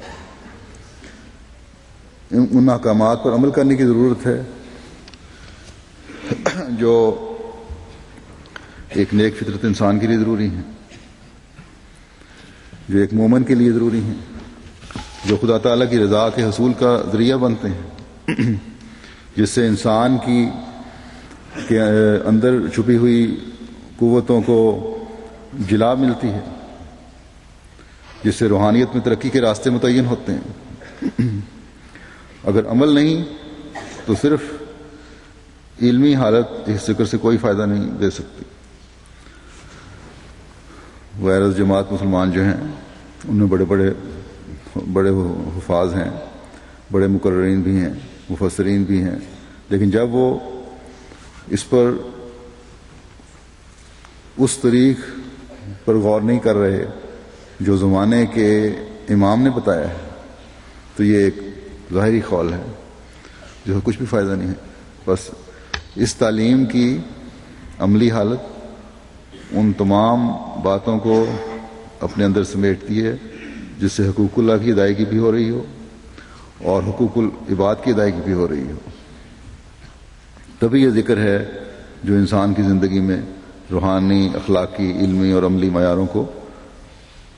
ان احکامات پر عمل کرنے کی ضرورت ہے جو ایک نیک فطرت انسان کے لیے ضروری ہیں، جو ایک مومن کے لیے ضروری ہیں، جو خدا تعالیٰ کی رضا کے حصول کا ذریعہ بنتے ہیں، جس سے انسان کے اندر چھپی ہوئی قوتوں کو جلا ملتی ہے، جس سے روحانیت میں ترقی کے راستے متعین ہوتے ہیں۔ اگر عمل نہیں تو صرف علمی حالت اس ذکر سے کوئی فائدہ نہیں دے سکتی۔ وائرس جماعت مسلمان جو ہیں ان میں بڑے حفاظ ہیں، بڑے مقررین بھی ہیں، مفسرین بھی ہیں، لیکن جب وہ اس پر اس طریق پر غور نہیں کر رہے جو زمانے کے امام نے بتایا ہے، تو یہ ایک ظاہری خول ہے جو کچھ بھی فائدہ نہیں ہے۔ بس اس تعلیم کی عملی حالت ان تمام باتوں کو اپنے اندر سمیٹتی ہے جس سے حقوق اللہ کی ادائیگی بھی ہو رہی ہو اور حقوق العباد کی ادائیگی بھی ہو رہی ہو۔ تبھی یہ ذکر ہے جو انسان کی زندگی میں روحانی، اخلاقی، علمی اور عملی معیاروں کو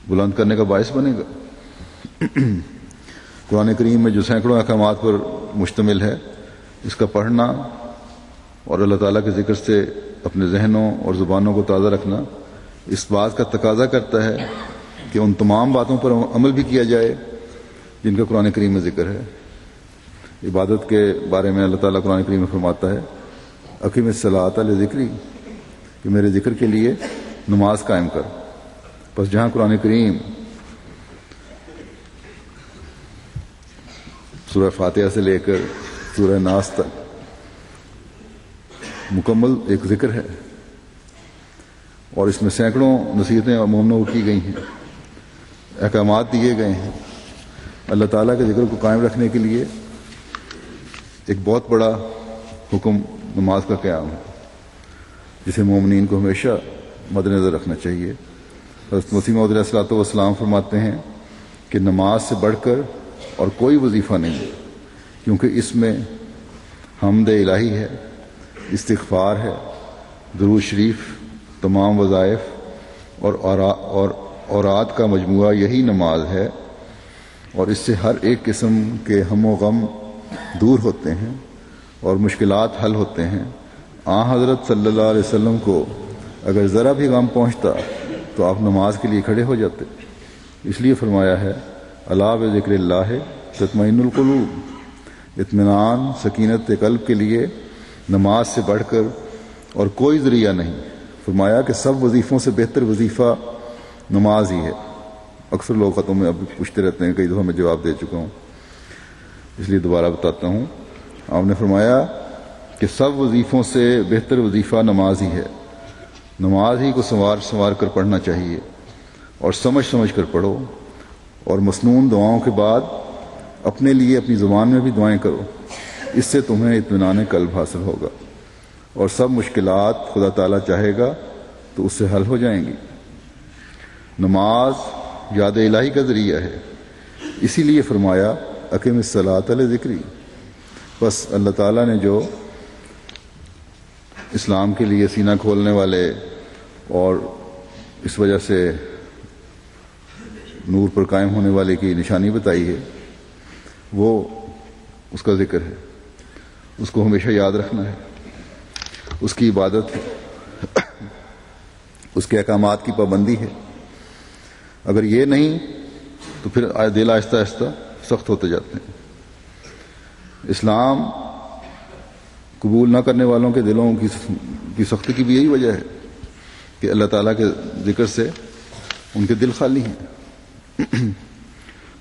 بلند کرنے کا باعث بنے گا۔ قرآن کریم میں جو سینکڑوں احکامات پر مشتمل ہے، اس کا پڑھنا اور اللہ تعالیٰ کے ذکر سے اپنے ذہنوں اور زبانوں کو تازہ رکھنا اس بات کا تقاضا کرتا ہے کہ ان تمام باتوں پر عمل بھی کیا جائے جن کا قرآن کریم میں ذکر ہے۔ عبادت کے بارے میں اللہ تعالیٰ قرآن کریم میں فرماتا ہے، اقیم الصلاۃ لذکری، کہ میرے ذکر کے لیے نماز قائم کر۔ بس جہاں قرآن کریم سورہ فاتحہ سے لے کر سورہ ناس تک مکمل ایک ذکر ہے اور اس میں سینکڑوں نصیحتیں مومنوں کو کی گئی ہیں، احکامات دیے گئے ہیں۔ اللہ تعالیٰ کے ذکر کو قائم رکھنے کے لیے ایک بہت بڑا حکم نماز کا قیام ہے، جسے مومنین کو ہمیشہ مد نظر رکھنا چاہیے۔ حضرت مسیح موعود علیہ الصلوۃ والسلام فرماتے ہیں کہ نماز سے بڑھ کر اور کوئی وظیفہ نہیں، کیونکہ اس میں حمد الہی ہے، استغفار ہے، درود شریف، تمام وظائف اور اوراد کا مجموعہ یہی نماز ہے، اور اس سے ہر ایک قسم کے ہم و غم دور ہوتے ہیں اور مشکلات حل ہوتے ہیں۔ حضرت صلی اللہ علیہ وسلم کو اگر ذرا بھی غم پہنچتا تو آپ نماز کے لیے کھڑے ہو جاتے، اس لیے فرمایا ہے الا بذکر اللہ تطمئن القلوب، اطمینان سکینت قلب کے لیے نماز سے بڑھ کر اور کوئی ذریعہ نہیں۔ فرمایا کہ سب وظیفوں سے بہتر وظیفہ نماز ہی ہے۔ اکثر لوگ خطوں میں اب پوچھتے رہتے ہیں، کئی دفعہ میں جواب دے چکا ہوں، اس لیے دوبارہ بتاتا ہوں۔ آپ نے فرمایا کہ سب وظیفوں سے بہتر وظیفہ نماز ہی ہے۔ نماز ہی کو سنوار کر پڑھنا چاہیے اور سمجھ کر پڑھو، اور مسنون دعاؤں کے بعد اپنے لیے اپنی زبان میں بھی دعائیں کرو، اس سے تمہیں اطمینان قلب حاصل ہوگا اور سب مشکلات خدا تعالیٰ چاہے گا تو اس سے حل ہو جائیں گی۔ نماز یاد الہی کا ذریعہ ہے، اسی لیے فرمایا اقیم الصلاۃ لذکری۔ بس اللہ تعالیٰ نے جو اسلام کے لیے سینہ کھولنے والے اور اس وجہ سے نور پر قائم ہونے والے کی نشانی بتائی ہے، وہ اس کا ذکر ہے، اس کو ہمیشہ یاد رکھنا ہے، اس کی عبادت ہے، اس کے احکامات کی پابندی ہے۔ اگر یہ نہیں تو پھر دل آہستہ آہستہ سخت ہوتے جاتے ہیں۔ اسلام قبول نہ کرنے والوں کے دلوں کی سختی کی بھی یہی وجہ ہے کہ اللہ تعالیٰ کے ذکر سے ان کے دل خالی ہیں۔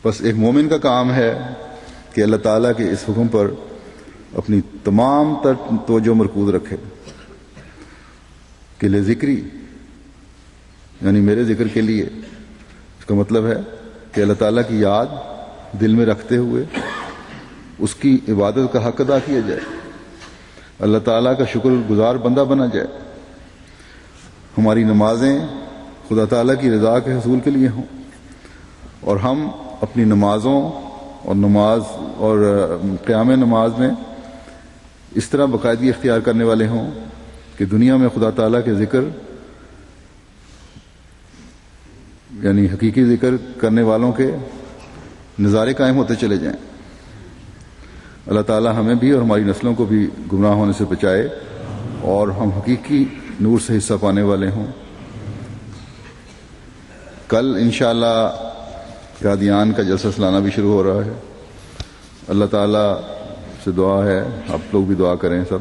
بس ایک مومن کا کام ہے کہ اللہ تعالیٰ کے اس حکم پر اپنی تمام تر توجہ مرکوز رکھے کہ لے ذکری، یعنی میرے ذکر کے لیے۔ اس کا مطلب ہے کہ اللہ تعالیٰ کی یاد دل میں رکھتے ہوئے اس کی عبادت کا حق ادا کیا جائے، اللہ تعالیٰ کا شکر گزار بندہ بنا جائے، ہماری نمازیں خدا تعالیٰ کی رضا کے حصول کے لیے ہوں، اور ہم اپنی نمازوں اور قیام نماز میں اس طرح باقاعدگی اختیار کرنے والے ہوں کہ دنیا میں خدا تعالیٰ کے ذکر یعنی حقیقی ذکر کرنے والوں کے نظارے قائم ہوتے چلے جائیں۔ اللہ تعالیٰ ہمیں بھی اور ہماری نسلوں کو بھی گمراہ ہونے سے بچائے اور ہم حقیقی نور سے حصہ پانے والے ہوں۔ کل انشاءاللہ قادیان کا جلسہ سالانہ بھی شروع ہو رہا ہے۔ اللہ تعالیٰ سے دعا ہے، آپ لوگ بھی دعا کریں سب،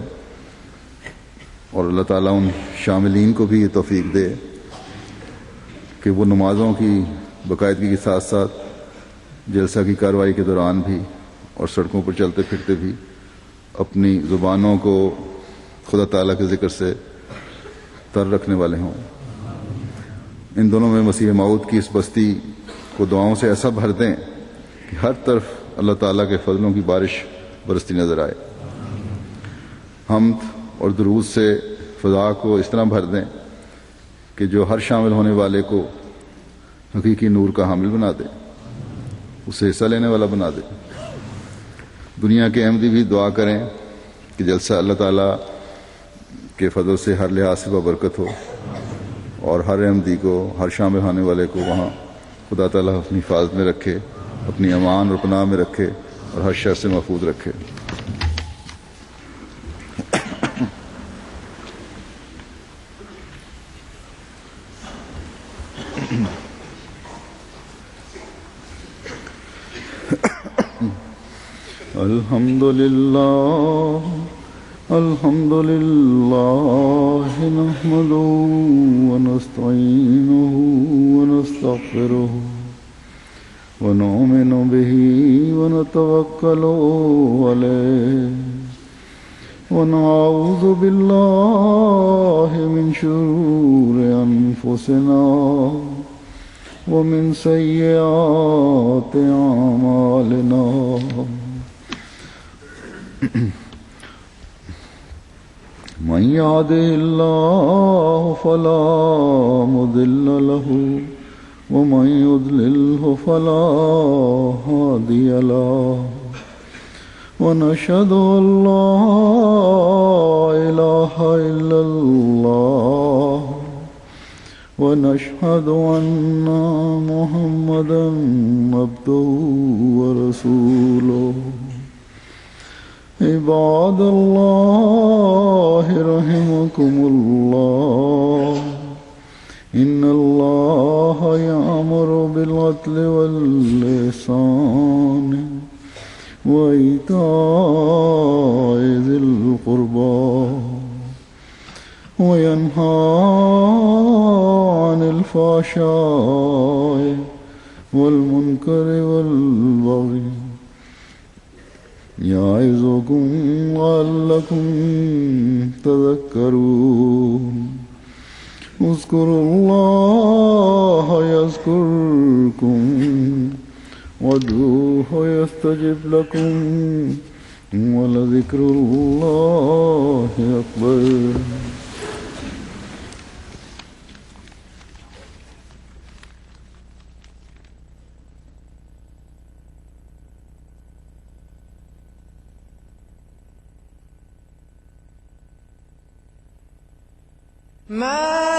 اور اللہ تعالیٰ ان شاملین کو بھی یہ توفیق دے کہ وہ نمازوں کی باقاعدگی کے ساتھ ساتھ جلسہ کی کارروائی کے دوران بھی اور سڑکوں پر چلتے پھرتے بھی اپنی زبانوں کو خدا تعالیٰ کے ذکر سے تر رکھنے والے ہوں۔ ان دونوں میں مسیح موعود کی اس بستی کو دعاؤں سے ایسا بھر دیں کہ ہر طرف اللہ تعالیٰ کے فضلوں کی بارش برستی نظر آئے۔ حمد اور درود سے فضا کو اس طرح بھر دیں کہ جو ہر شامل ہونے والے کو حقیقی نور کا حامل بنا دے، اسے حصہ لینے والا بنا دے۔ دنیا کے احمدی بھی دعا کریں کہ جلسہ اللہ تعالیٰ کے فضل سے ہر لحاظ سے بابرکت ہو اور ہر احمدی کو، ہر شامل ہونے والے کو وہاں خدا تعالیٰ اپنی حفاظت میں رکھے، اپنی امان اور پناہ میں رکھے اور ہر شر سے محفوظ رکھے۔ الحمد لله نحمده ونستعينه ونستغفره ونؤمن به ونتوكل عليه ونعوذ بالله من شرور أنفسنا ومن سيئات أعمالنا من يهده الله فلا مضل له ومن يضلله فلا هادي له ونشهد أن لا إله إلا الله ونشهد أن محمدا عبده ورسوله عباد الله رحمكم الله إن الله يأمر بالعدل والإحسان وإيتاء ذي القربى وينهى عن الفحشاء والمنكر والبغي يعظكم لعلكم تذكرون اذكروا الله يذكركم وادعوه يستجب لكم ولذكر الله أكبر
ما